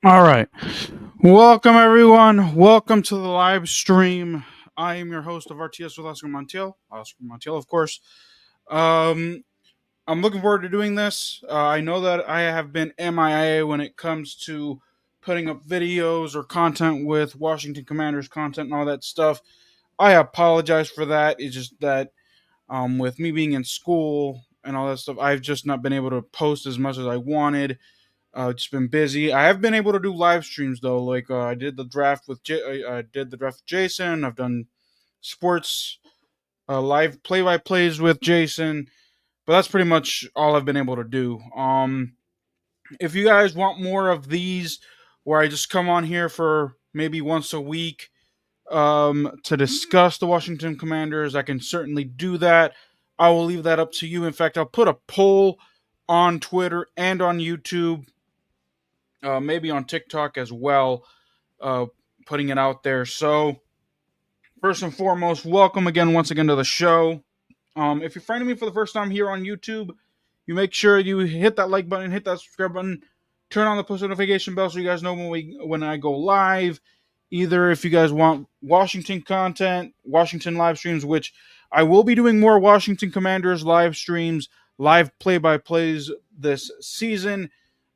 All right. Welcome, everyone. Welcome to the live stream. I am your host of RTS with Oscar Montiel. Oscar Montiel, of course. Um, I'm looking forward to doing this. I know that I have been MIA when it comes to putting up videos or content with Washington Commanders content and all that stuff. I apologize for that. It's just that with me being in school and all that stuff, I've just not been able to post as much as I wanted. Just been busy. I have been able to do live streams though. Like I did the draft with I did the draft with Jason. I've done sports live play by plays with Jason, but that's pretty much all I've been able to do. If you guys want more of these, where I just come on here for maybe once a week to discuss the Washington Commanders, I can certainly do that. I will leave that up to you. In fact, I'll put a poll on Twitter and on YouTube, maybe on TikTok as well, uh, putting it out there. So, first and foremost, welcome again, once again, to the show. If you're finding me for the first time here on YouTube, you make sure you hit that like button, hit that subscribe button, turn on the post notification bell so you guys know when I go live. Either if you guys want Washington content, Washington live streams, which I will be doing more Washington Commanders live streams, live play by plays this season.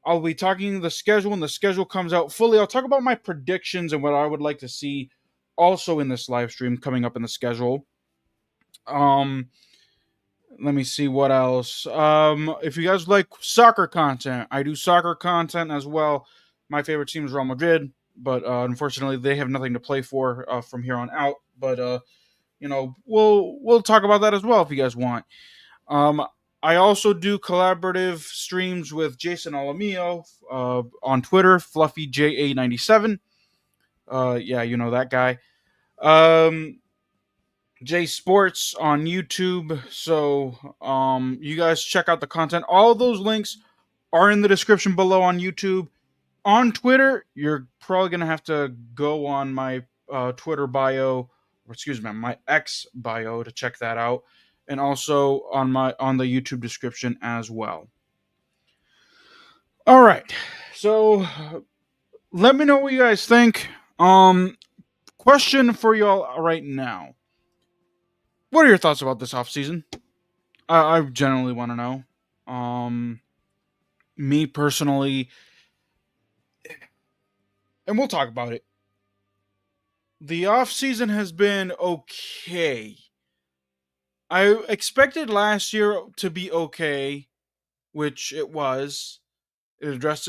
I'll be talking the schedule when the schedule comes out fully. I'll talk about my predictions and what I would like to see also in this live stream coming up in the schedule. Um, Let me see what else. If you guys like soccer content, I do soccer content as well. My favorite team is Real Madrid, but unfortunately they have nothing to play for from here on out. But we'll talk about that as well if you guys want. Um, I also do collaborative streams with Jason Alamio on Twitter, FluffyJA97. Yeah, you know that guy. Um, J Sports on YouTube. So you guys check out the content. All those links are in the description below on YouTube. On Twitter, you're probably gonna have to go on my Twitter bio, or excuse me, my X bio to check that out, and also on the YouTube description as well. All right, so let me know what you guys think. Question for y'all right now: what are your thoughts about this offseason? I generally want to know. Um, Me personally, and we'll talk about it. The off season has been okay. I expected last year to be okay, which it was. It addressed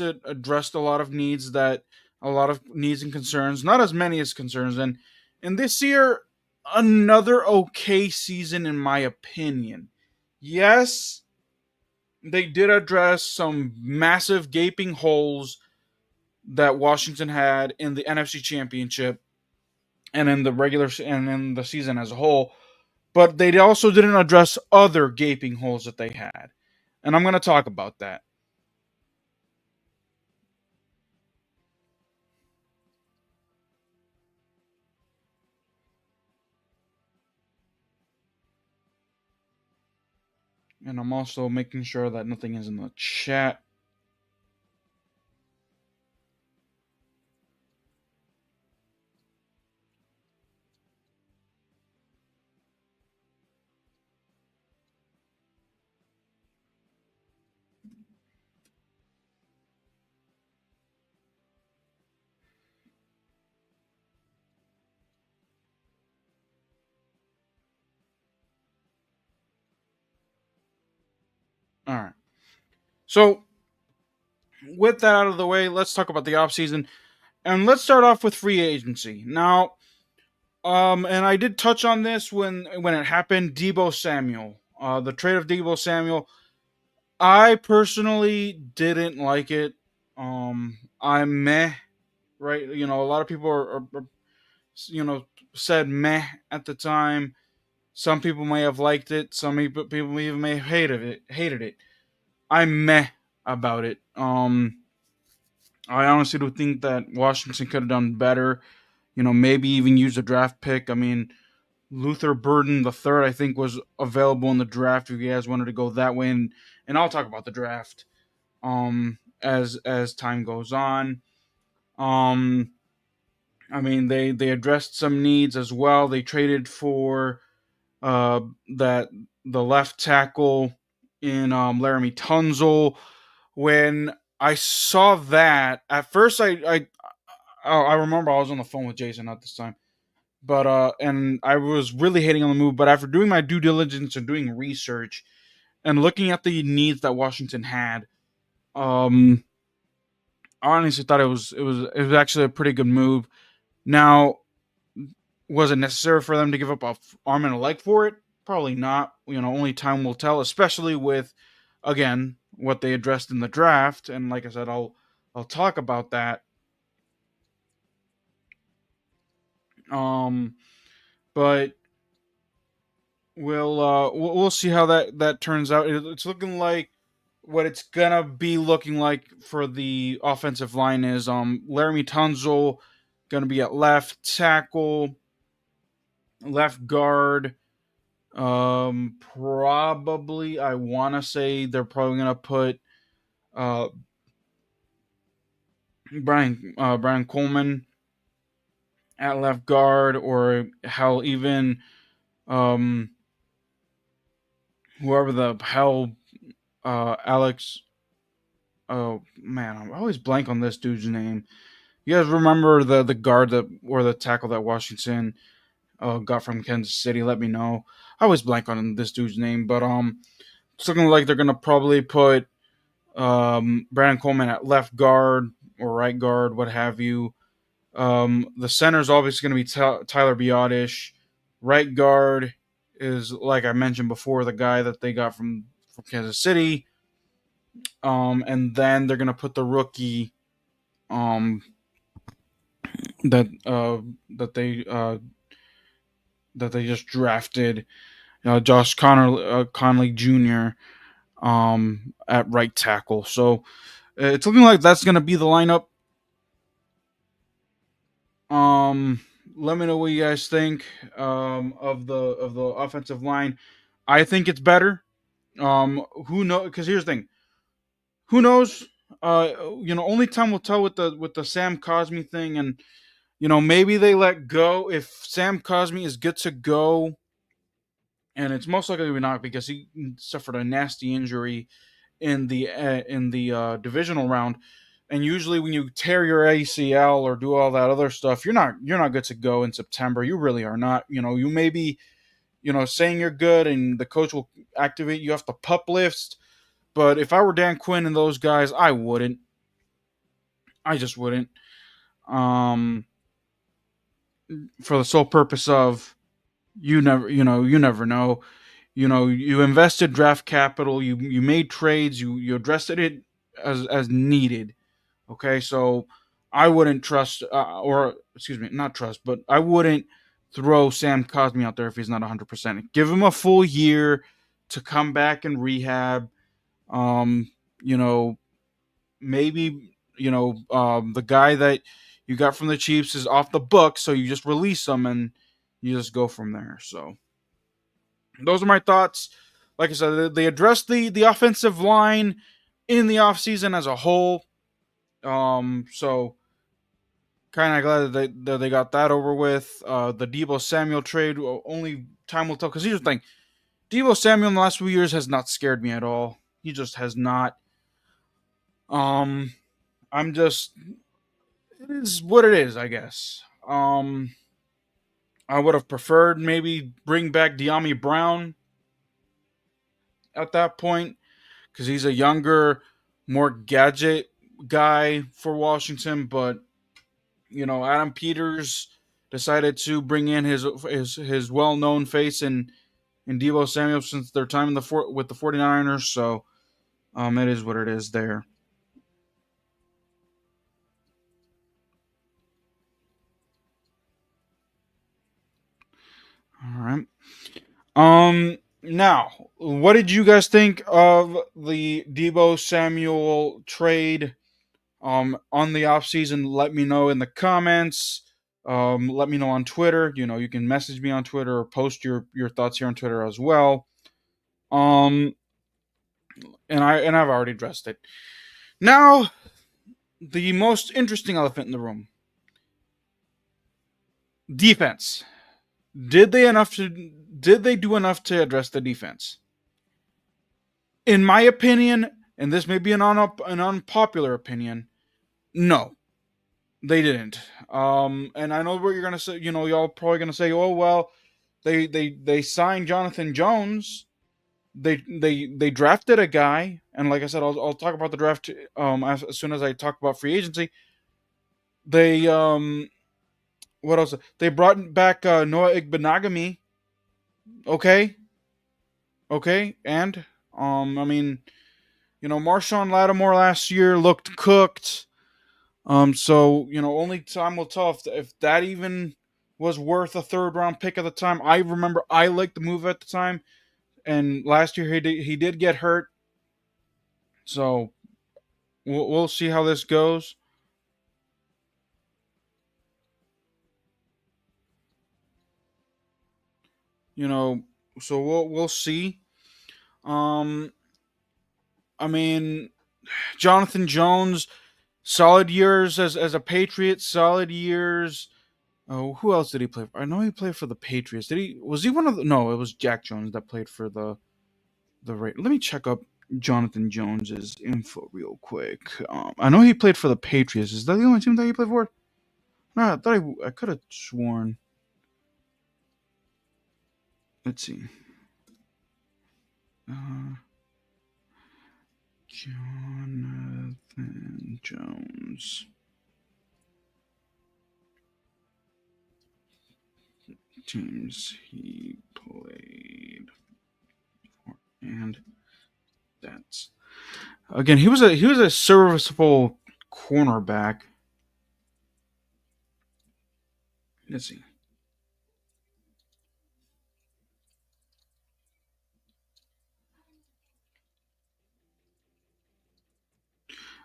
a lot of needs and concerns, not as many as concerns. And this year, another okay season in my opinion. Yes, they did address some massive gaping holes that Washington had in the NFC Championship and in the season as a whole, but they also didn't address other gaping holes that they had. And I'm going to talk about that. And I'm also making sure that nothing is in the chat. All right. So, with that out of the way, let's talk about the offseason. And let's start off with free agency. Now, and I did touch on this when it happened. Debo Samuel, the trade of Debo Samuel. I personally didn't like it. I'm meh, right? You know, a lot of people are you know said meh at the time. Some people may have liked it. Some people even may have Hated it. I'm meh about it. I honestly do think that Washington could have done better. You know, maybe even use a draft pick. I mean, Luther Burden the third, I think, was available in the draft if you guys wanted to go that way, and I'll talk about the draft as time goes on. Um, I mean, they addressed some needs as well. They traded for uh, that the left tackle in Laramie Tunzel. When I saw that, at first I remember I was on the phone with Jason at this time, but and I was really hating on the move. But after doing my due diligence and doing research and looking at the needs that Washington had, um, I honestly thought it was actually a pretty good move. Now, was it necessary for them to give up a arm and a leg for it? Probably not. Only time will tell. Especially with, again, what they addressed in the draft. And like I said, I'll talk about that. Um, but we'll see how that turns out. It's looking like what it's gonna be looking like for the offensive line is Laramie Tunzel gonna be at left tackle, left guard. Probably I want to say they're probably gonna put uh Brian Coleman at left guard, or hell, even um whoever the hell Alex. Oh man, I always blank on this dude's name. You guys remember the guard that, or the tackle that Washington got from Kansas City? Let me know. I always blank on this dude's name, but it's looking like they're gonna probably put Brandon Coleman at left guard or right guard, what have you. The center is obviously going to be Tyler Biotish. Right guard is, like I mentioned before, the guy that they got from Kansas City. And then they're going to put the rookie um, that that they just drafted, Josh Conley Jr. At right tackle. So it's looking like that's going to be the lineup. Um, Let me know what you guys think of the offensive line. I think it's better. Who knows? Because here's the thing. Who knows? Only time will tell with the Sam Cosmi thing, and maybe they let go if Sam Cosmi is good to go, and it's most likely not because he suffered a nasty injury in the divisional round. And usually, when you tear your ACL or do all that other stuff, you're not good to go in September. You really are not. You may be saying you're good, and the coach will activate you off the pup list. But if I were Dan Quinn and those guys, I wouldn't. I just wouldn't. Um, for the sole purpose of you never know. You invested draft capital. You made trades. You addressed it as needed. Okay, so I wouldn't trust, or excuse me, not trust, but I wouldn't throw Sam Cosmi out there if he's not 100%. Give him a full year to come back and rehab. Um, you know, maybe the guy that you got from the Chiefs is off the book, so you just release him and you just go from there. So those are my thoughts. Like I said, they addressed the offensive line in the offseason as a whole. So kind of glad that they got that over with. The Debo Samuel trade, only time will tell. Because here's the thing: Debo Samuel in the last few years has not scared me at all. He just has not. Um, I'm just, it is what it is, I guess. I would have preferred maybe bring back De'Ami Brown at that point because he's a younger, more gadget guy for Washington. But Adam Peters decided to bring in his well known face in Debo Samuel since their time with the 49ers. So it is what it is there. All right. Now, what did you guys think of the Debo Samuel trade? On the off season, let me know in the comments. Let me know on Twitter. You can message me on Twitter or post your thoughts here on Twitter as well. Um, and I've already addressed it. Now, the most interesting elephant in the room: defense. Did they do enough to address the defense? In my opinion, and this may be an unpopular opinion, no, they didn't. And I know what you're gonna say. Y'all probably gonna say, "Oh well, they signed Jonathan Jones. They drafted a guy." And like I said, I'll talk about the draft as soon as I talk about free agency. They what else? They brought back Noah Igbenogany. Okay, okay, and I mean, Marshawn Lattimore last year looked cooked. So only time will tell if that even was worth a third round pick at the time. I remember I liked the move at the time, and last year he did get hurt. So we'll see how this goes. You know, so we'll see. Um, I mean, Jonathan Jones, solid years as a Patriot, solid years. Oh, who else did he play for? I know he played for the Patriots. Did he? Was he one of the? No, it was Jack Jones that played for the right. Let me check up Jonathan Jones's info real quick. I know he played for the Patriots. Is that the only team that he played for? No, I thought I could have sworn. Let's see. Uh, Jonathan Jones. Teams he played for, and that's again he was a serviceable cornerback. Let's see.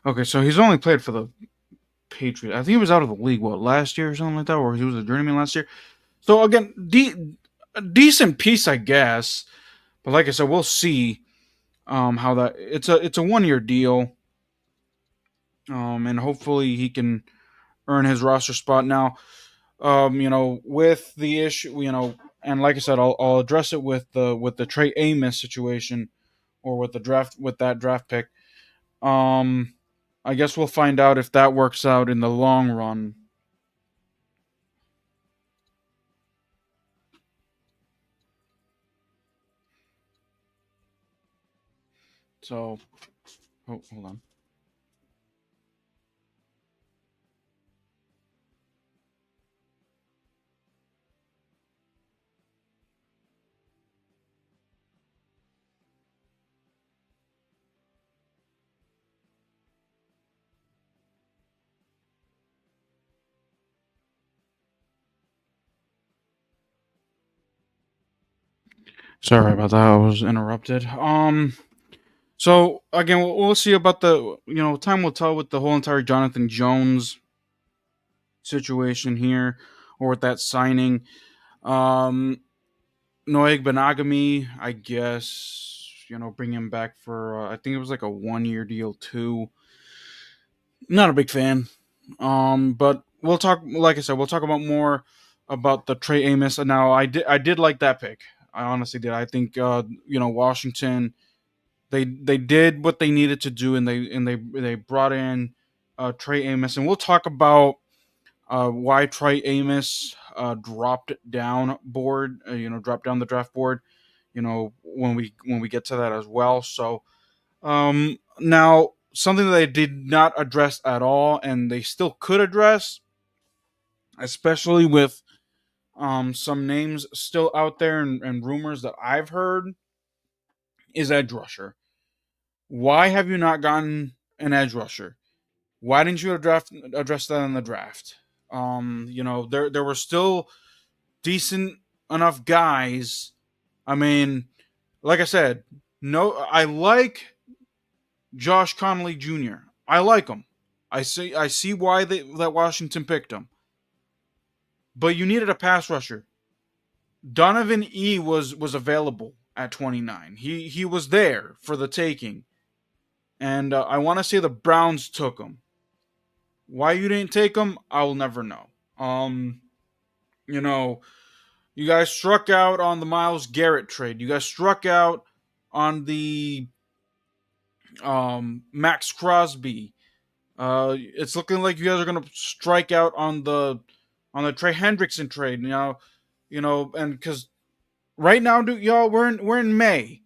Okay, so he's only played for the Patriots. I think he was out of the league last year or something like that, or he was a journeyman last year. So again, a decent piece, I guess. But like I said, we'll see how that. It's a 1 year deal, and hopefully he can earn his roster spot. Now, with the issue, and like I said, I'll address it with the Trey Amos situation, or with that draft pick. Um, I guess we'll find out if that works out in the long run. So, hold on. Sorry about that. I was interrupted. So again, we'll see about time will tell with the whole entire Jonathan Jones situation here, or with that signing. Um, Noeg Benagami, I guess, bring him back for I think it was like a 1 year deal too. Not a big fan. But we'll talk. Like I said, we'll talk about more about the Trey Amos. Now, I did like that pick. I honestly did. I think Washington, they did what they needed to do, and they brought in Trey Amos, and we'll talk about why Trey Amos dropped down the draft board. When we get to that as well. So now something that they did not address at all, and they still could address, especially with some names still out there and rumors that I've heard, is edge rusher. Why have you not gotten an edge rusher? Why didn't you address that in the draft? There were still decent enough guys. I mean, like I said, no, I like Josh Connolly Jr. I like him. I see why that Washington picked him. But you needed a pass rusher. Donovan E was available at 29. He was there for the taking, and I want to say the Browns took him. Why you didn't take him, I will never know. Um, you know, you guys struck out on the Myles Garrett trade. You guys struck out on the Max Crosby. It's looking like you guys are gonna strike out on the Trey Hendrickson trade. And because right now, y'all, we're in May.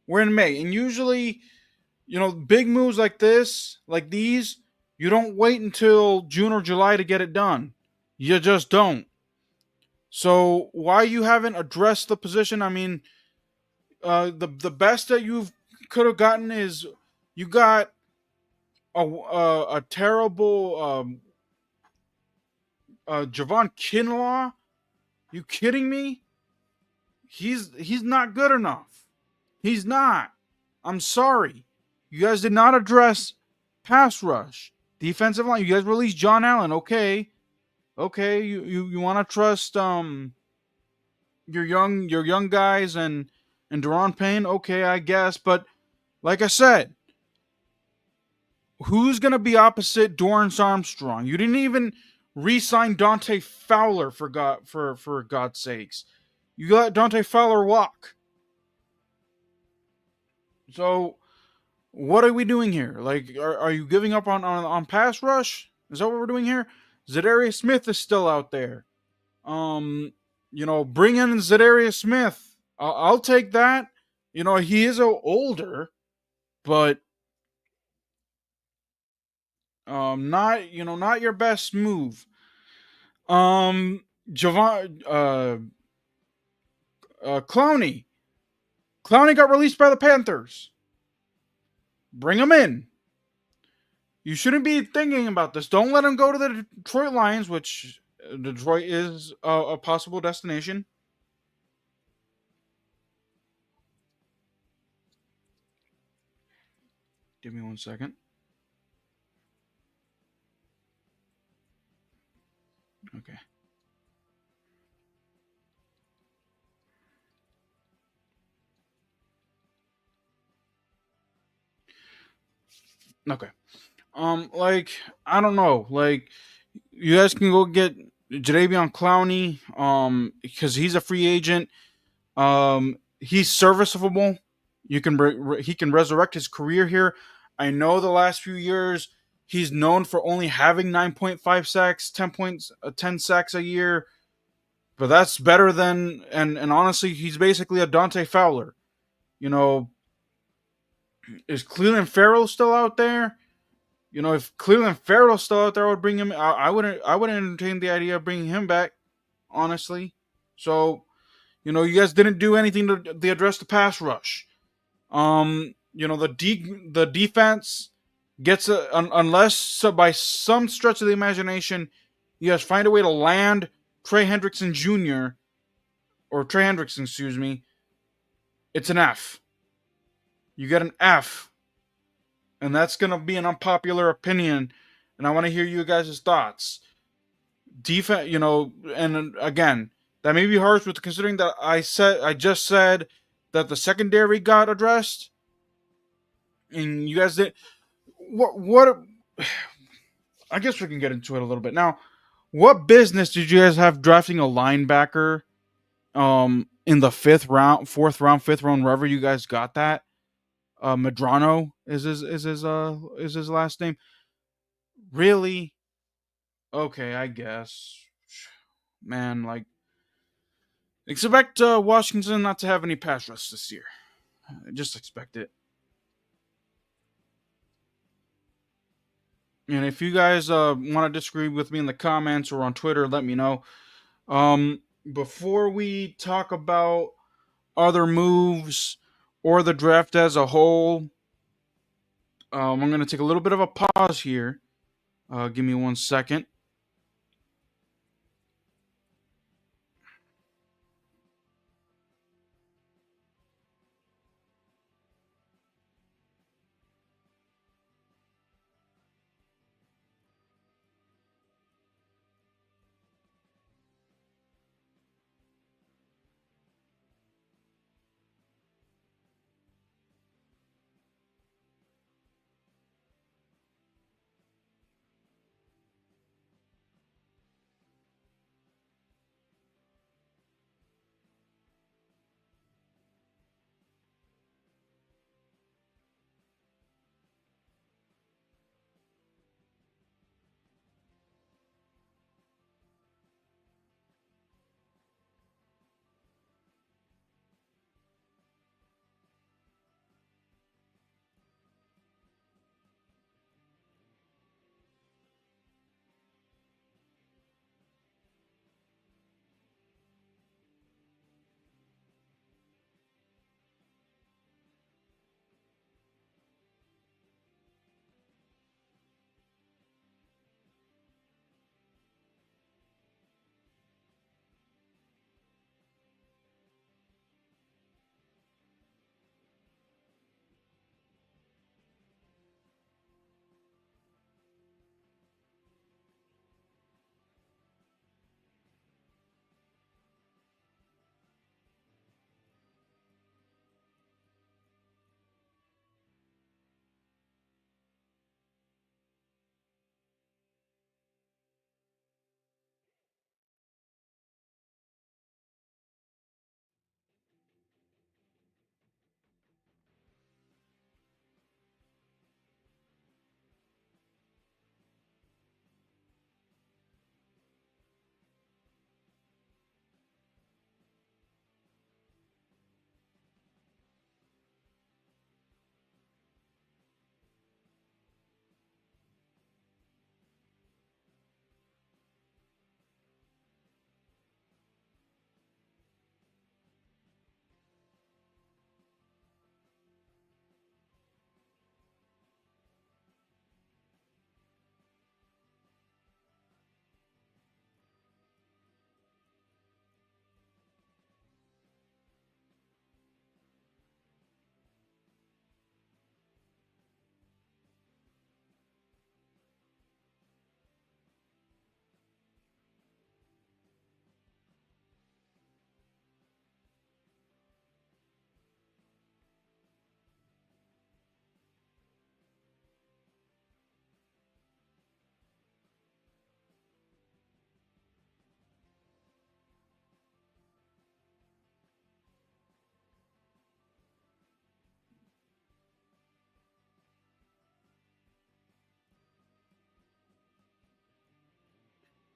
We're in May, and usually, big moves like this, like these, you don't wait until June or July to get it done. You just don't. So why you haven't addressed the position? I mean, the best that you could have gotten is you got a terrible Javon Kinlaw. You kidding me? He's not good enough. He's not. I'm sorry. You guys did not address pass rush, defensive line. You guys released John Allen. Okay, okay. You want to trust your young guys and Deron Payne. Okay, I guess. But like I said, who's gonna be opposite Dorrance Armstrong? You didn't even re-sign Dante Fowler for God's sakes. You let Dante Fowler walk. So what are we doing here? Like, are you giving up on pass rush? Is that what we're doing here? Zadarius Smith is still out there. Bring in Zadarius Smith. I'll take that. He is older, but not your best move. Javon Clowney. Clowney got released by the Panthers. Bring him in. You shouldn't be thinking about this. Don't let him go to the Detroit Lions, which Detroit is a possible destination. Give me 1 second. Okay. Okay. Like, I don't know. Like, you guys can go get Jadeveon Clowney, because he's a free agent. He's serviceable. He can resurrect his career here. I know the last few years he's known for only having 9.5 sacks, 10 sacks a year, but that's better than and honestly, he's basically a Dante Fowler. You know, is Cleveland Farrell still out there? If Cleveland Farrell's still out there, I would bring him. I wouldn't entertain the idea of bringing him back, honestly. So, you guys didn't do anything to address the pass rush. The defense gets unless by some stretch of the imagination, you guys find a way to land Trey Hendrickson Jr. or Trey Hendrickson, excuse me. It's an F. You get an F, and that's gonna be an unpopular opinion, and I want to hear you guys' thoughts. Defense, and again, that may be harsh, but considering that I just said that the secondary got addressed, and you guys did. What? I guess we can get into it a little bit now. What business did you guys have drafting a linebacker, in the fifth round, fourth round, fifth round, wherever you guys got that? Madrano is his last name. Really? Okay, I guess. Man, like, expect Washington not to have any pass rush this year. Just expect it. And if you guys want to disagree with me in the comments or on Twitter, let me know. Before we talk about other moves or the draft as a whole, I'm going to take a little bit of a pause here. Give me 1 second.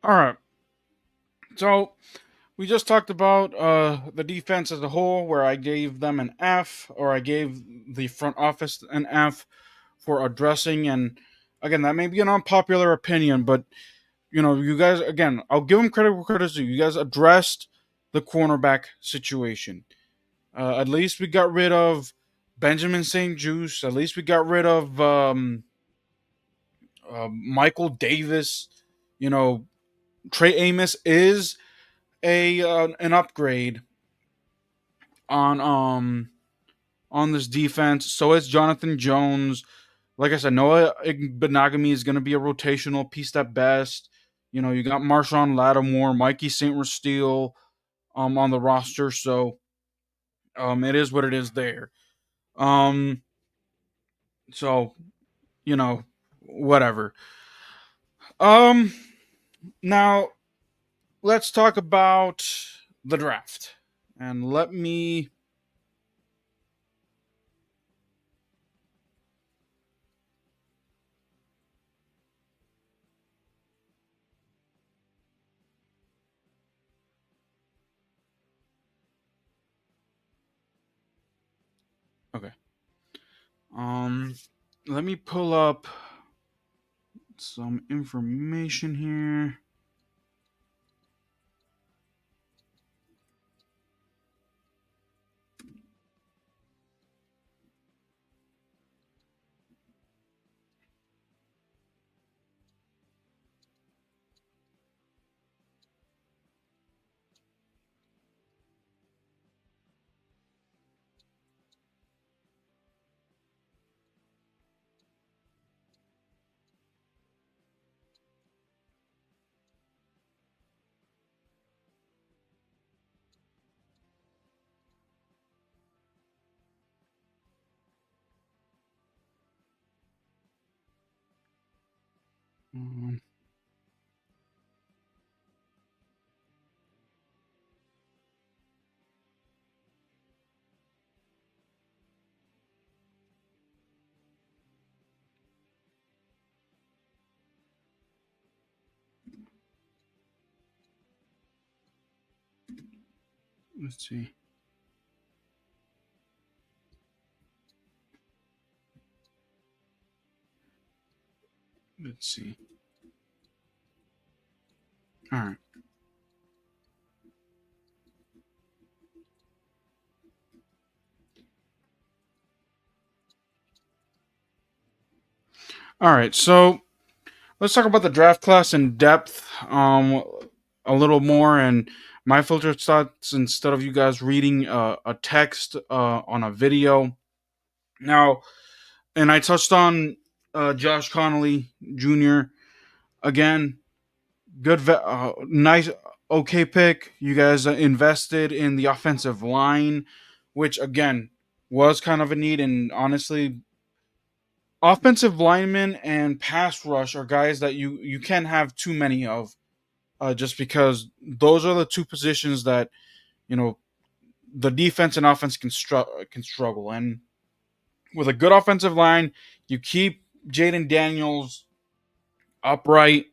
All right. So we just talked about the defense as a whole, where I gave them an F, or I gave the front office an F for addressing. And again, that may be an unpopular opinion, but you guys, again, I'll give them credit where credit's due. You guys addressed the cornerback situation. At least we got rid of Benjamin St. Juice. At least we got rid of Michael Davis. You know, Trey Amos is a an upgrade on this defense. So is Jonathan Jones. Like I said, Noah Benagami is going to be a rotational piece at best. You got Marshawn Lattimore, Mikey St. Steele on the roster. So it is what it is there. Um, so whatever. Um, Now let's talk about the draft, and let me. Okay. Um, Let me pull up some information here. Um, let's see. Let's see. All right. All right. So let's talk about the draft class in depth, a little more, and my filter thoughts instead of you guys reading a text on a video. Now, and I touched on Josh Connolly Jr. again. Good, nice, okay pick. You guys invested in the offensive line, which again was kind of a need. And honestly, offensive linemen and pass rush are guys that you can't have too many of, just because those are the two positions that you know the defense and offense can struggle. And with a good offensive line, you keep Jaden Daniels upright.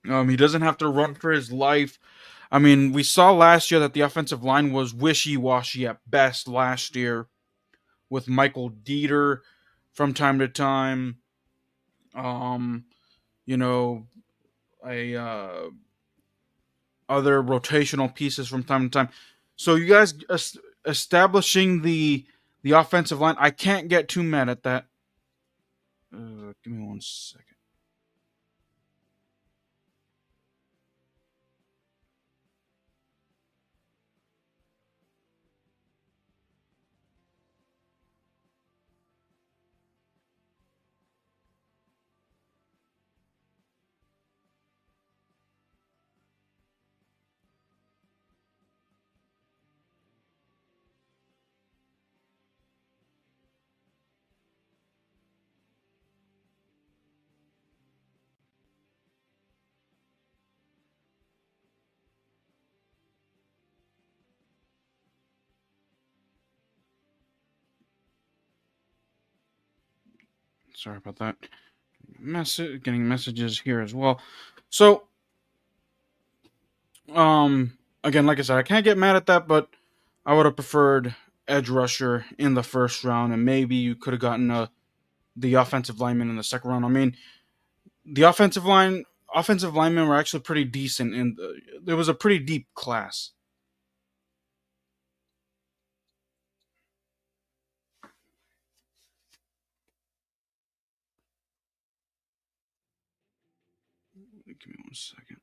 He doesn't have to run for his life. I mean, we saw last year that the offensive line was wishy-washy at best last year, with Michael Dieter from time to time. Um, you know, a other rotational pieces from time to time. So you guys establishing the offensive line, I can't get too mad at that. Give me 1 second. Sorry about that. Getting messages here as well. So Again, like I said, I can't get mad at that, but I would have preferred edge rusher in the first round, and maybe you could have gotten the offensive lineman in the second round. I mean, the offensive linemen were actually pretty decent, and it was a pretty deep class. Give me one second.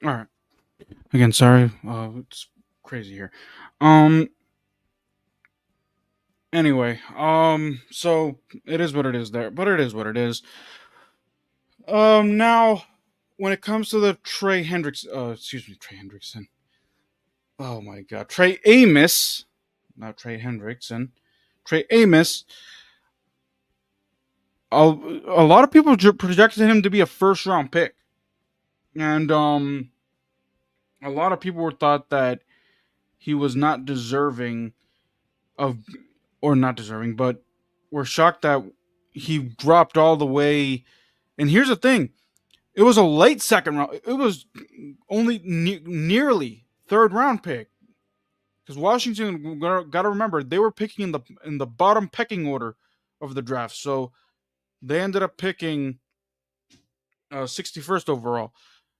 All right. Again, sorry. It's crazy here. Um. Anyway. So it is what it is there, but it is what it is. Now, when it comes to the Trey Hendrickson. Oh my God, Trey Amos, not Trey Hendrickson. Trey Amos. A lot of people projected him to be a first round pick, and a lot of people were thought that he was not deserving of, or not deserving, but were shocked that he dropped all the way. And here's the thing: it was a late second round. It was only nearly third round pick, because Washington got to remember they were picking in the bottom pecking order of the draft, so they ended up picking 61st overall.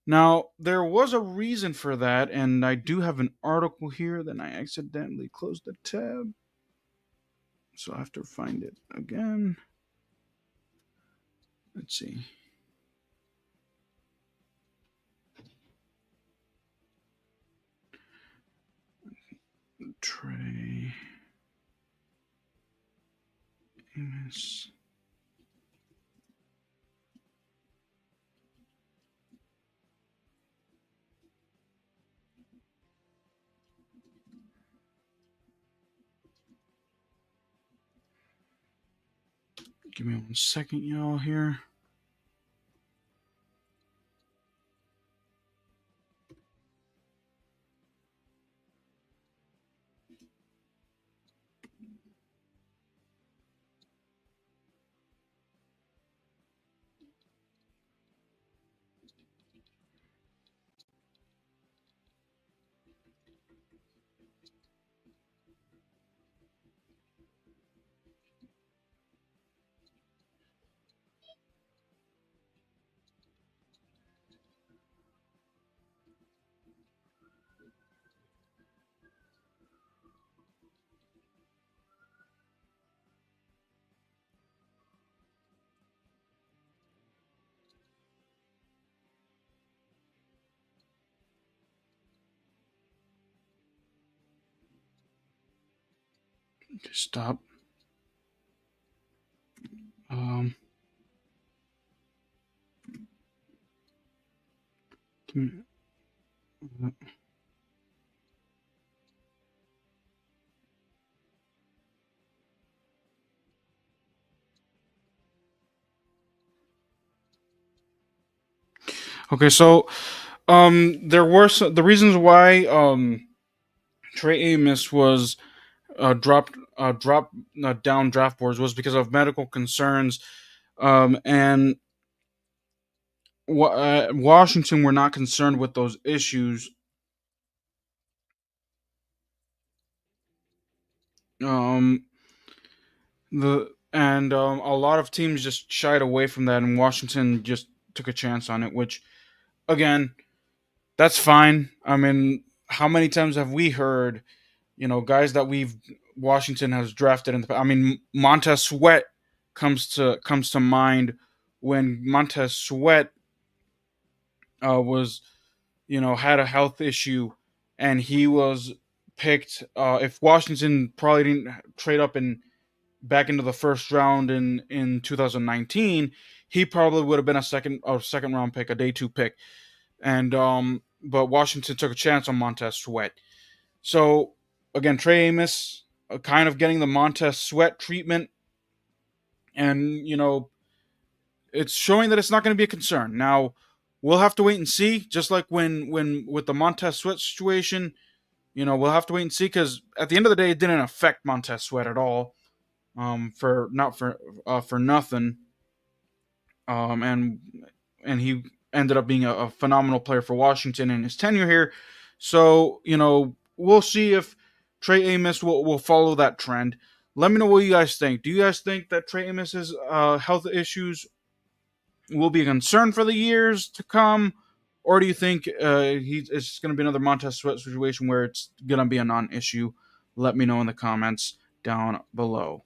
Now, there was a reason for that, and I do have an article here. Then I accidentally closed the tab, so I have to find it again. Let's see. Trey Amos. Give me one second, y'all, here. Okay, stop. Um, okay, so there were the reasons why Trey Amos was dropped down draft boards was because of medical concerns, and Washington were not concerned with those issues. Um, a lot of teams just shied away from that, and Washington just took a chance on it. Which, again, that's fine. I mean, how many times have we heard, guys that we've Washington has drafted in the? I mean, Montez Sweat comes to mind when Montez Sweat was had a health issue, and he was picked. If Washington probably didn't trade up in back into the first round in 2019, he probably would have been a second round pick, a day two pick, and but Washington took a chance on Montez Sweat. So again, Trey Amos kind of getting the Montez Sweat treatment, and it's showing that it's not going to be a concern. Now we'll have to wait and see. Just like when with the Montez Sweat situation, we'll have to wait and see because at the end of the day, it didn't affect Montez Sweat at all. For not for nothing. And he ended up being a phenomenal player for Washington in his tenure here. So we'll see if Trey Amos will follow that trend. Let me know what you guys think. Do you guys think that Trey Amos's health issues will be a concern for the years to come, or do you think it's going to be another Montez Sweat situation where it's going to be a non-issue? Let me know in the comments down below.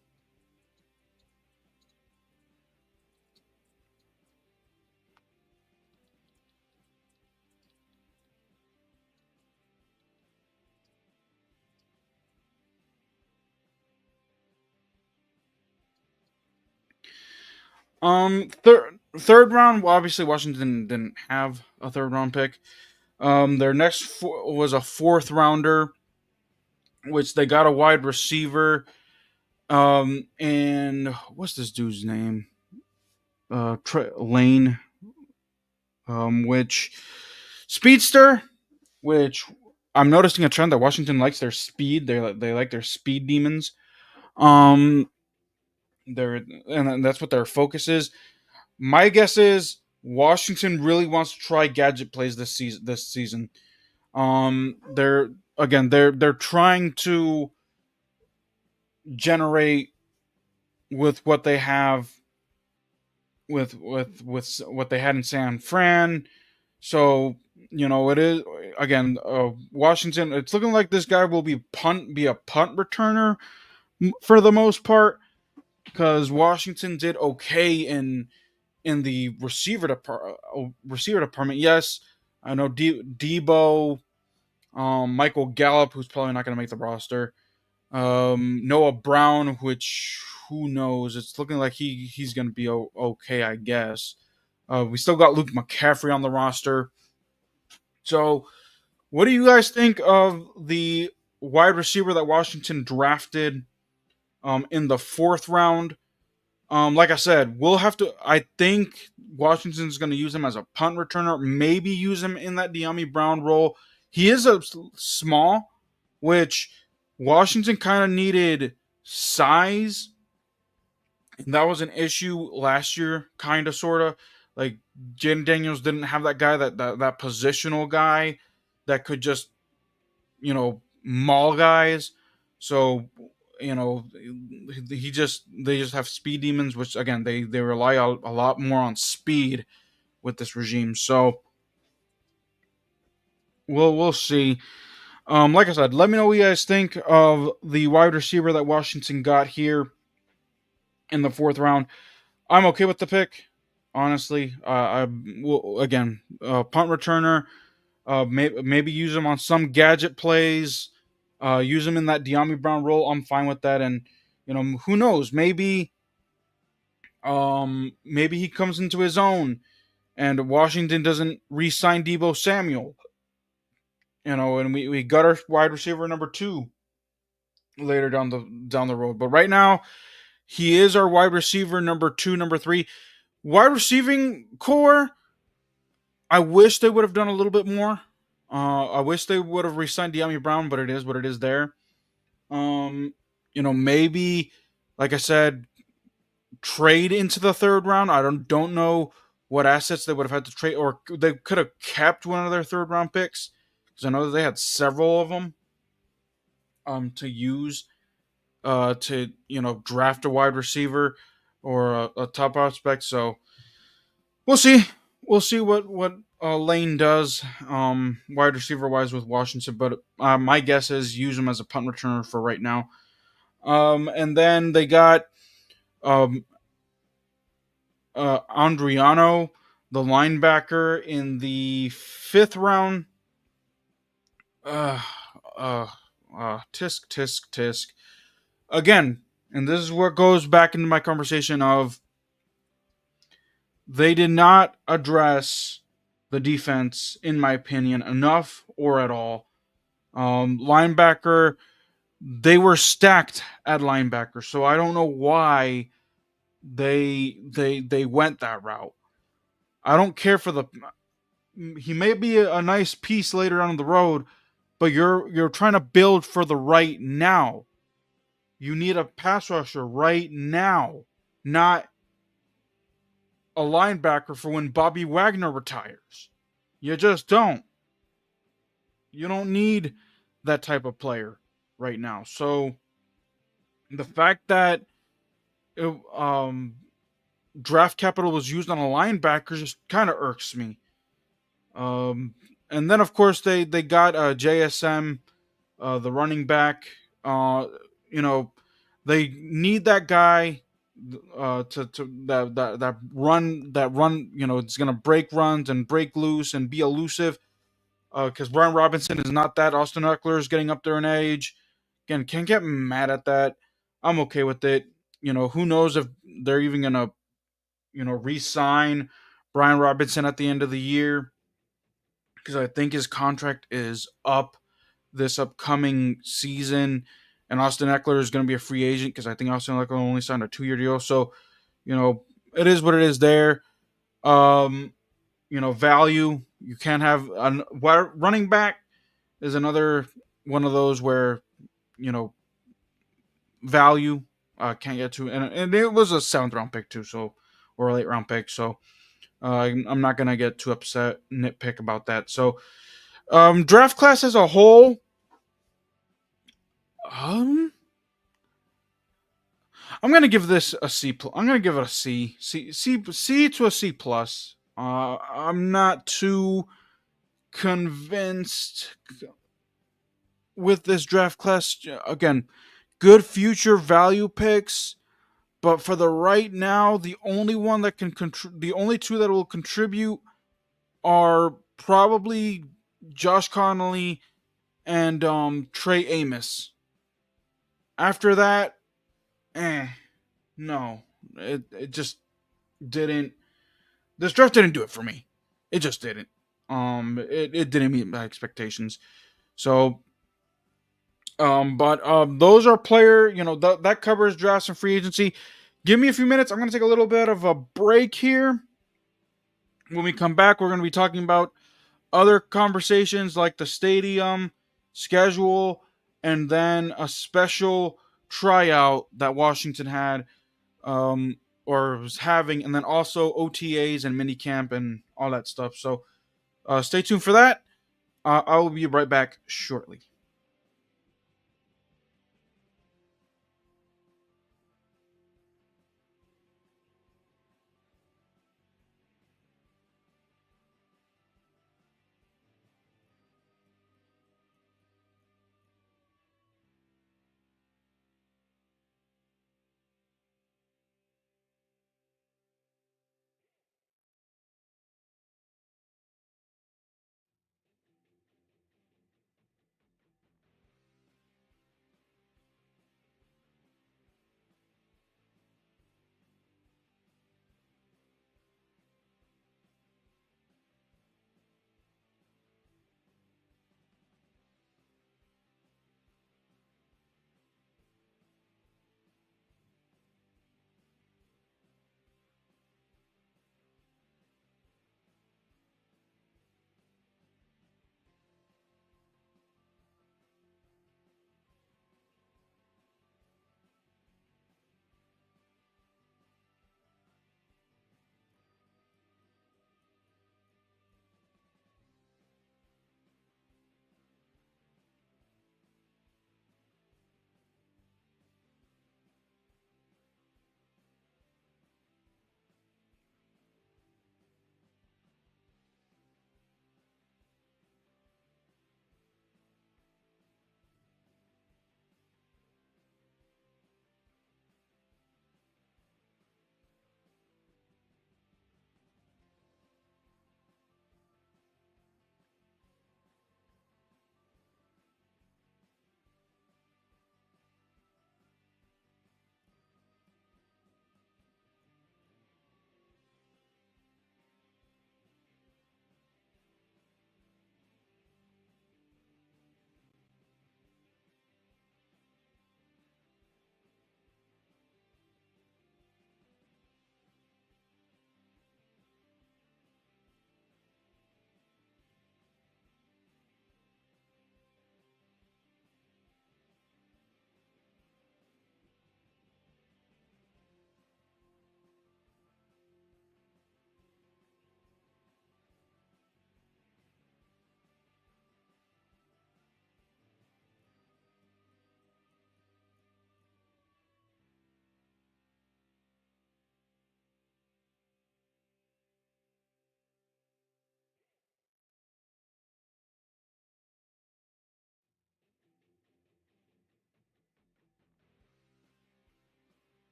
Third round. Well, obviously, Washington didn't have a third round pick. Their next was a fourth rounder, which they got a wide receiver. And what's this dude's name? Lane. Which speedster. Which I'm noticing a trend that Washington likes their speed. They like their speed demons. Um, and that's what their focus is. My guess is Washington really wants to try gadget plays this season. They're trying to generate with what they have with what they had in San Fran. So it is again Washington. It's looking like this guy will be a punt returner for the most part because Washington did okay in the receiver department. Yes, I know Debo, Michael Gallup, who's probably not going to make the roster. Noah Brown, which who knows? It's looking like he's going to be okay, I guess. We still got Luke McCaffrey on the roster. So, what do you guys think of the wide receiver that Washington drafted in the fourth round? Like I said, we'll have to. I think Washington's going to use him as a punt returner. Maybe use him in that De'Ami Brown role. He is a small, which Washington kind of needed size, and that was an issue last year, kind of, sort of. Like Jaden Daniels didn't have that guy, that positional guy that could just maul guys. So they just have speed demons, which again they rely a lot more on speed with this regime. So we'll see. Like I said, let me know what you guys think of the wide receiver that Washington got here in the fourth round. I'm okay with the pick, honestly. I will again punt returner. Maybe use him on some gadget plays. Use him in that De'Ami Brown role. I'm fine with that. And who knows? Maybe he comes into his own, and Washington doesn't re-sign Debo Samuel. And we got our wide receiver number 2 later down the road. But right now, he is our wide receiver number 2, number 3. Wide receiving core, I wish they would have done a little bit more. I wish they would have re-signed De'Ami Brown, but it is what it is there. Maybe, like I said, trade into the third round. I don't know what assets they would have had to trade, or they could have kept one of their third round picks because I know that they had several of them to use to draft a wide receiver or a top prospect. So we'll see. We'll see what Lane does, wide receiver wise with Washington. But my guess is use him as a punt returner for right now. And then they got um, Andriano, the linebacker, in the fifth round. Uh, uh, tisk tisk tisk. Again, and this is what goes back into my conversation of they did not address the defense, in my opinion, enough or at all. Linebacker, they were stacked at linebacker, so I don't know why they went that route. I don't care for the. He may be a nice piece later on the road, but you're trying to build for the right now. You need a pass rusher right now, not a linebacker for when Bobby Wagner retires. You just don't. You don't need that type of player right now. So the fact that it, draft capital was used on a linebacker just kind of irks me. Um, and then of course they got JSM, the running back. Uh, you know, they need that guy to that run. It's gonna break runs and break loose and be elusive. Because Brian Robinson is not that. Austin Eckler is getting up there in age. Again, can't get mad at that. I'm okay with it. Who knows if they're even gonna re-sign Brian Robinson at the end of the year, because I think his contract is up this upcoming season, and Austin Eckler is going to be a free agent because I think Austin Eckler only signed a 2-year deal. So, it is what it is there. Um, Value. You can't have running back is another one of those where you know value can't get to, and it was a seventh round pick too, so or a late round pick. So I'm not gonna get too upset nitpick about that. So draft class as a whole, um, I'm gonna give this a C. I'm gonna give it a C to a C plus. I'm not too convinced with this draft class. Again, good future value picks, but for the right now, the only one that the only two that will contribute are probably Josh Connolly and Trey Amos. After that, no, it just didn't. This draft didn't do it for me. It just didn't. It didn't meet my expectations. So, but those are player. That covers drafts and free agency. Give me a few minutes. I'm gonna take a little bit of a break here. When we come back, we're gonna be talking about other conversations like the stadium schedule, and then a special tryout that Washington had, or was having, and then also OTAs and minicamp and all that stuff. So stay tuned for that. I will be right back shortly.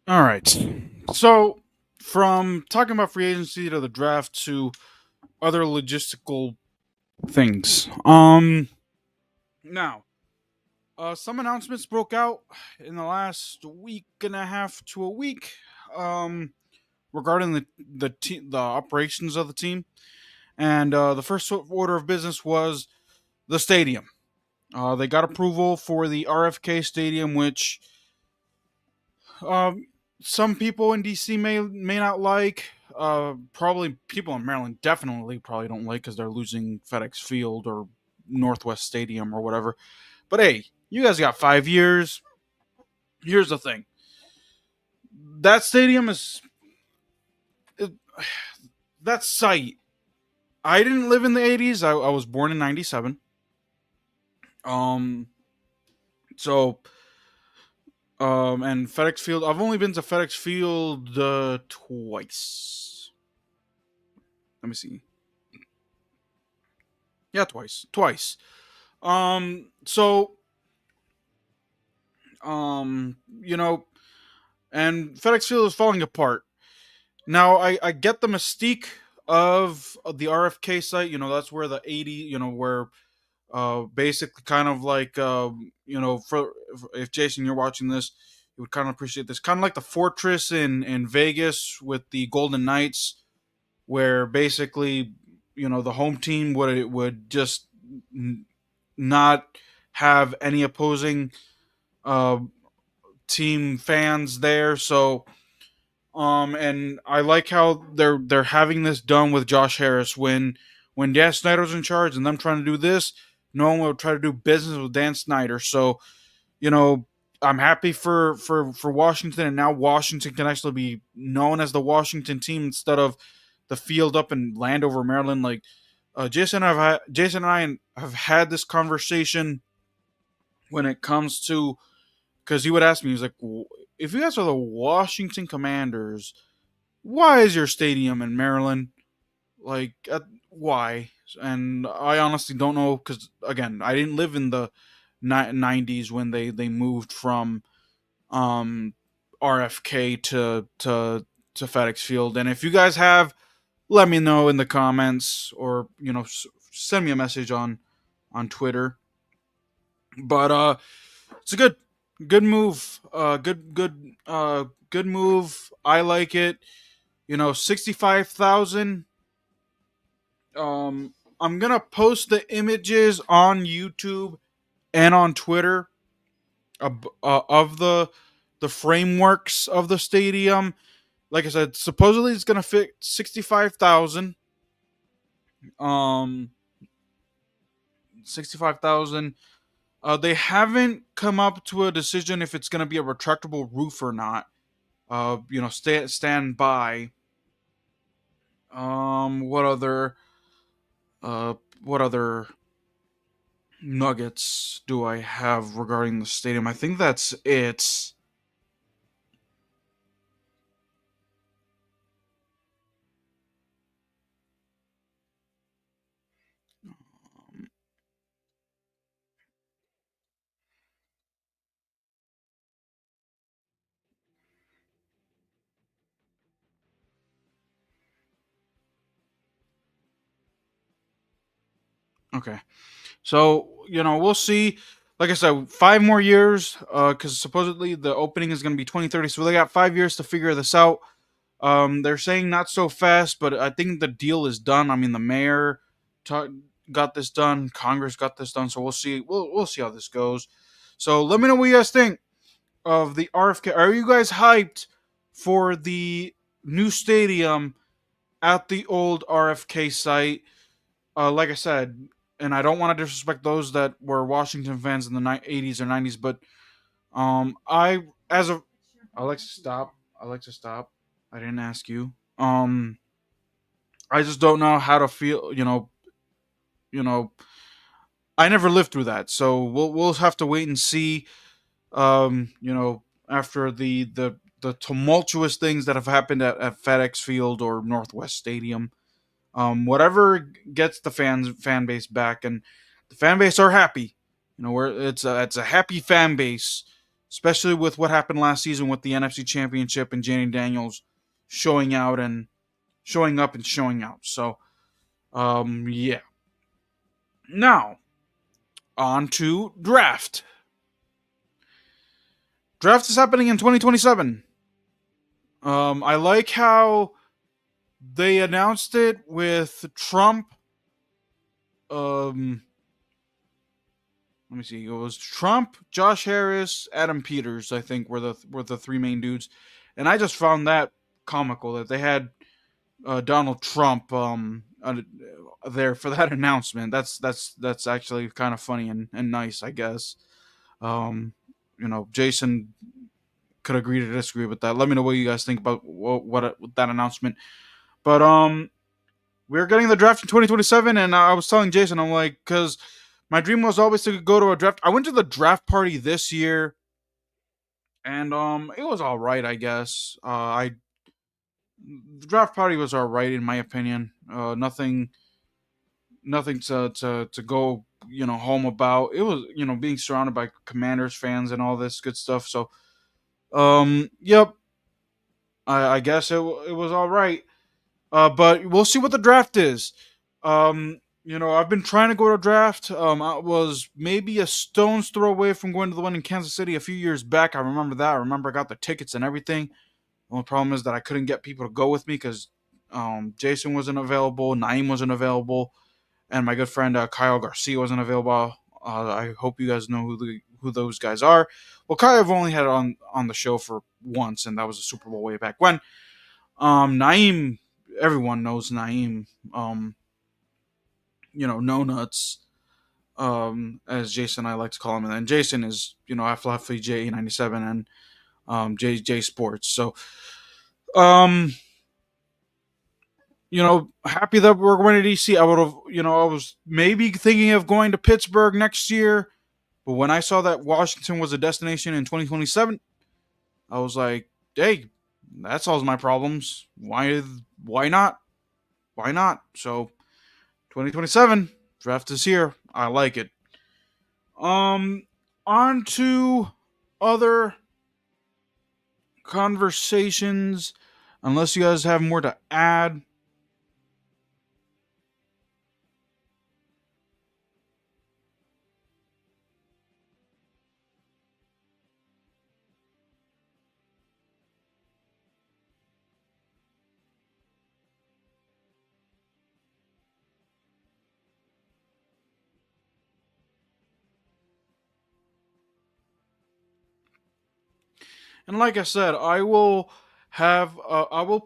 All right. So, from talking about free agency to the draft to other logistical things. Now, some announcements broke out in the last week and a half to a week, um, regarding the operations of the team, and the first order of business was the stadium. They got approval for the RFK Stadium, which um, some people in DC may not like. Probably people in Maryland definitely probably don't like because they're losing FedEx Field or Northwest Stadium or whatever. But hey, you guys got 5 years. Here's the thing: that stadium is it, that site. I didn't live in the '80s. I was born in '97. Um, so and FedEx Field. I've only been to FedEx Field twice. Let me see. Yeah, twice. So you know, and FedEx Field is falling apart. Now I get the mystique of the RFK site. That's where the 80. Where basically kind of like for if Jason you're watching this, you would kind of appreciate this. Kind of like the fortress in Vegas with the Golden Knights, where basically the home team would just not have any opposing uh, team fans there. So and I like how they're having this done with Josh Harris. When Dan Snyder's in charge and them trying to do this, no one will try to do business with Dan Snyder. So you know I'm happy for Washington, and now Washington can actually be known as the Washington team instead of the field up in Landover, Maryland. Like Jason and I have had this conversation when it comes to, because he would ask me, he was like, if you guys are the Washington Commanders, why is your stadium in Maryland? Like, why? And I honestly don't know because again, I didn't live in the '90s when they moved from um, RFK to FedEx Field. And if you guys have, let me know in the comments, or send me a message on Twitter. But it's a good move. Good move. I like it. 65,000. I'm gonna post the images on YouTube and on Twitter of the frameworks of the stadium. Like I said, supposedly it's gonna fit 65,000. Um, 65,000. They haven't come up to a decision if it's gonna be a retractable roof or not. Stand by. What other uh what other nuggets do I have regarding the stadium? I think that's it. Okay. So, we'll see. Like I said, 5 more years, because supposedly the opening is going to be 2030. So they got 5 years to figure this out. They're saying not so fast, but I think the deal is done. I mean, the mayor ta- got this done, Congress got this done. So we'll see. We'll see how this goes. So let me know what you guys think of the RFK. Are you guys hyped for the new stadium at the old RFK site? Like I said, and I don't want to disrespect those that were Washington fans in the '80s or '90s, but I as a Alexa stop. Alexa stop. I didn't ask you. I just don't know how to feel. You know. I never lived through that, so we'll have to wait and see. After the tumultuous things that have happened at FedEx Field or Northwest Stadium. Whatever gets the fan base back, and the fan base are happy. Where it's a happy fan base. especially with what happened last season with the NFC Championship and Jane Daniels showing out and showing up and showing out. So, yeah. Now, on to draft. Draft is happening in 2027. I like how they announced it with Trump. Um, Let me see. It was Trump, Josh Harris, Adam Peters. I think were the three main dudes, and I just found that comical that they had Donald Trump there for that announcement. That's actually kind of funny and nice, I guess. Um, Jason could agree to disagree with that. Let me know what you guys think about what that announcement. But we're getting the draft in 2027, and I was telling Jason, I'm like, because my dream was always to go to a draft. I went to the draft party this year, and it was all right, I guess. I The draft party was all right in my opinion. Nothing to go home about. It was being surrounded by Commanders fans and all this good stuff. So yep, I guess it was all right. But we'll see what the draft is. I've been trying to go to a draft. I was maybe a stone's throw away from going to the one in Kansas City a few years back. I remember that. I remember I got the tickets and everything. The only problem is that I couldn't get people to go with me because Jason wasn't available, Naeem wasn't available, and my good friend Kyle Garcia wasn't available. I hope you guys know who those guys are. Well, Kyle, I've only had on the show for once, and that was a Super Bowl way back when. Naeem, everyone knows Naeem. No nuts. As Jason and I like to call him, and then Jason is FLFJ97 and J Sports. So happy that we're going to DC. I would have, I was maybe thinking of going to Pittsburgh next year, but when I saw that Washington was a destination in 2027, I was like, hey, that solves my problems. Why not? Why not? So 2027 draft is here. I like it. Um, on to other conversations. Unless you guys have more to add. And like I said, I will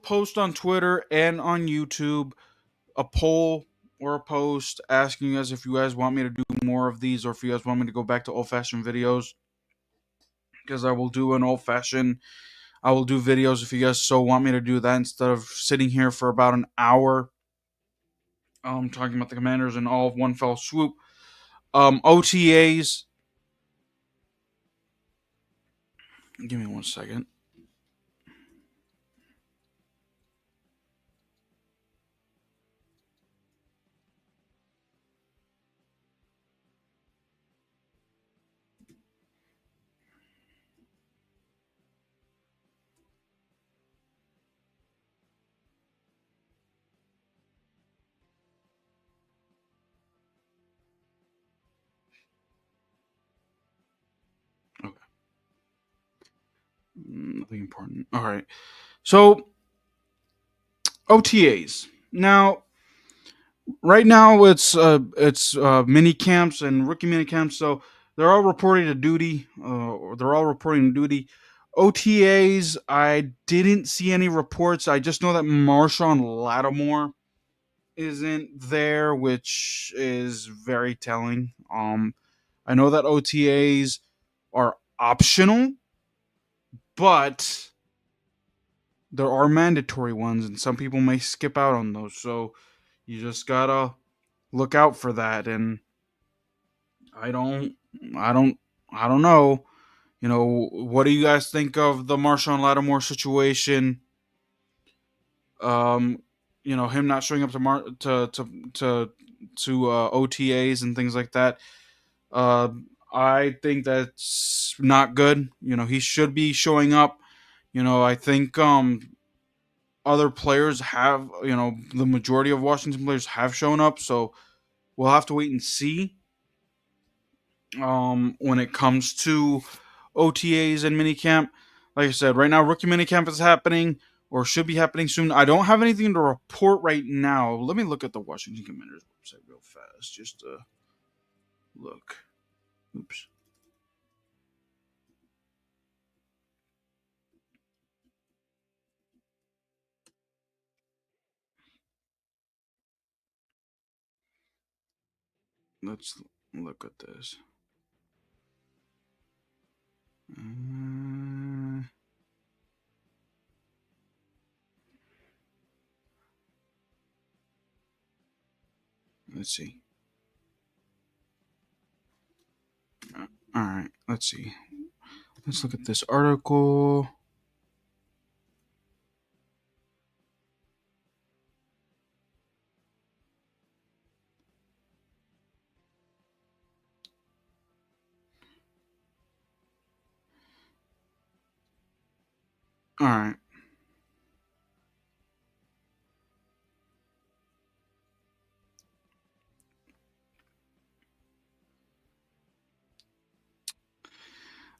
post on Twitter and on YouTube a poll or a post asking you guys if you guys want me to do more of these or if you guys want me to go back to old fashioned videos. Because I will do an old fashioned. I will do videos if you guys so want me to do that instead of sitting here for about an hour talking about the Commanders in all of one fell swoop. OTAs. Give me 1 second. Okay. Nothing important. All right. So OTAs. Now, right now it's mini camps and rookie mini camps. So they're all reporting to duty. They're all reporting to duty. OTAs. I didn't see any reports. I just know that Marshawn Lattimore isn't there, which is very telling. I know that OTAs are optional, but there are mandatory ones, and some people may skip out on those. So you just gotta look out for that. And I don't, I don't, I don't know. What do you guys think of the Marshawn Lattimore situation? Um, him not showing up to OTAs and things like that. Uh, I think that's not good. He should be showing up. I think other players have, the majority of Washington players have shown up, so we'll have to wait and see when it comes to OTAs and minicamp. Like I said, right now rookie minicamp is happening or should be happening soon. I don't have anything to report right now. Let me look at the Washington Commanders website real fast just to look. Oops. Let's look at this. Uh, let's see. All right, let's see. Let's look at this article. All right.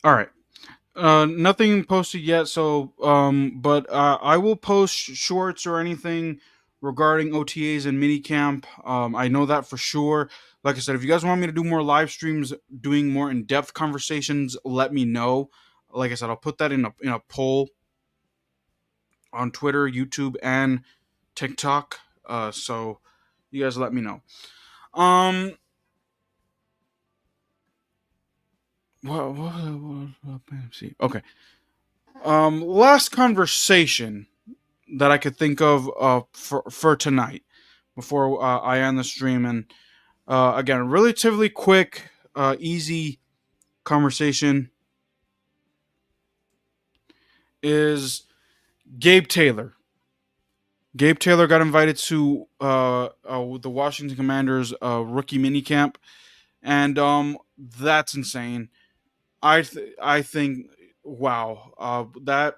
All right. Nothing posted yet. So, but I will post shorts or anything regarding OTAs and minicamp. I know that for sure. Like I said, if you guys want me to do more live streams, doing more in depth conversations, let me know. Like I said, I'll put that in a poll on Twitter, YouTube, and TikTok. So you guys let me know. Um, let me see. Okay. Last conversation that I could think of for tonight before I end the stream, and again, relatively quick, easy conversation is Gabe Taylor. Gabe Taylor got invited to the Washington Commanders rookie minicamp, and that's insane. I think wow, that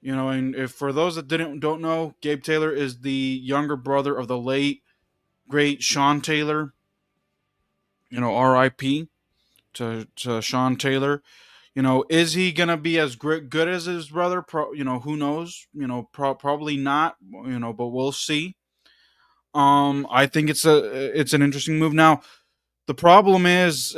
and if for those that don't know, Gabe Taylor is the younger brother of the late great Sean Taylor. R.I.P. to Sean Taylor. Is he gonna be as good as his brother? Who knows? Probably not. But we'll see. I think it's an interesting move. Now, the problem is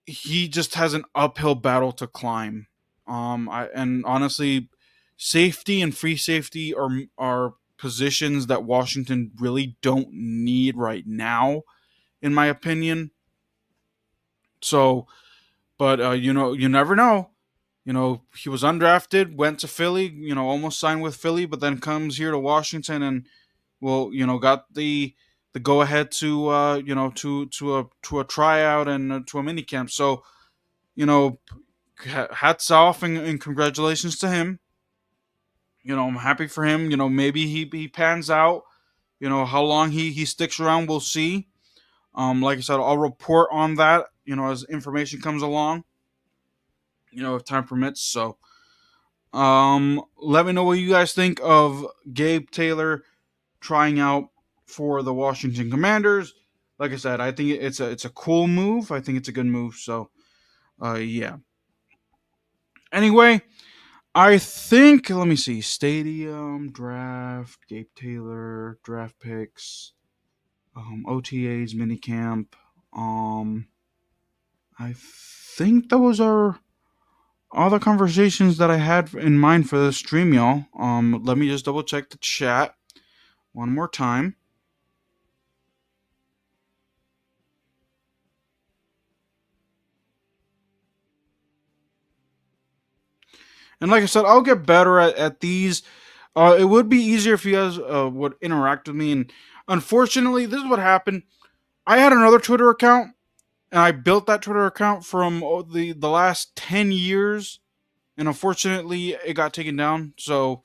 he just has an uphill battle to climb. And honestly, safety and free safety are positions that Washington really don't need right now, in my opinion. So, but you never know. He was undrafted, went to Philly. Almost signed with Philly, but then comes here to Washington and got the go ahead to to a tryout and to a mini camp. So you know, hats off and congratulations to him. I'm happy for him. Maybe he pans out. How long he sticks around, we'll see. Like I said, I'll report on that. As information comes along. If time permits. So, let me know what you guys think of Gabe Taylor trying out for the Washington Commanders. Like I said, I think it's a cool move. I think it's a good move. So, yeah. Anyway, I think let me see. Stadium draft, Gabe Taylor draft picks, OTAs minicamp. I think those are all the conversations that I had in mind for this stream, y'all. Let me just double check the chat one more time. And like I said, I'll get better at these. It would be easier if you guys would interact with me. And unfortunately, this is what happened. I had another Twitter account, and I built that Twitter account from the last 10 years. And unfortunately, it got taken down. So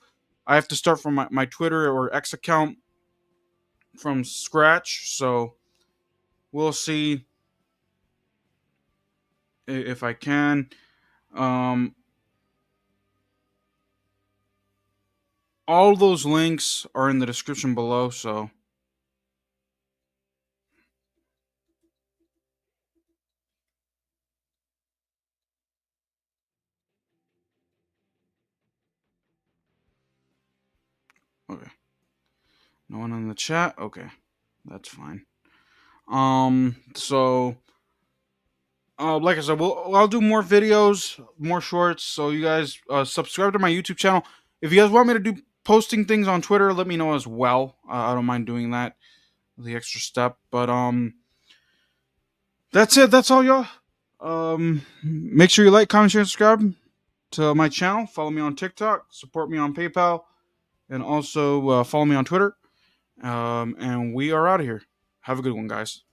I have to start from my Twitter or X account from scratch. So we'll see. if I can. Um, all those links are in the description below. So okay, no one in the chat. Okay, that's fine. So like I said, I'll do more videos, more shorts. So you guys subscribe to my YouTube channel. If you guys want me to do posting things on Twitter, let me know as well. I don't mind doing that, the extra step. But that's it. That's all, y'all. Make sure you like, comment, share, and subscribe to my channel. Follow me on TikTok. Support me on PayPal, and also follow me on Twitter. And we are out of here. Have a good one, guys.